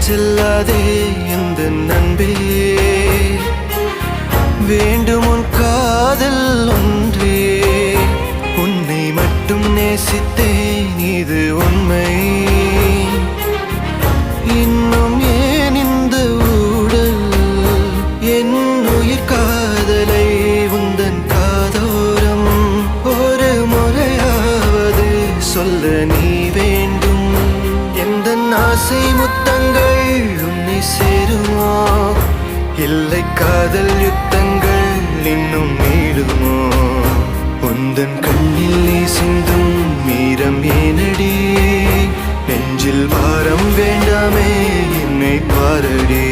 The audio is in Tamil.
செல்லாதே எந்த நண்பே, வேண்டும் உன் காதல் ஒன்றே. உன்னை மட்டும் நேசித்தேன் இது உண்மை. இன்னும் ஏன் இந்த ஊடல் என் உயிர் காதலை உந்தன் காதோரம் ஒரு முறையாவது சொல்ல நீ வேண்டும். எந்த ஆசை முத்தங்கள் உன்னை சேருமோ, இல்லை காதல் யுத்தங்கள் இன்னும் நீடுமோ. உந்தன் கண்ணில் நீ சிந்தும் மீரம் ஏனடி, நெஞ்சில் பாரம் வேண்டாமே என்னை பாரடி.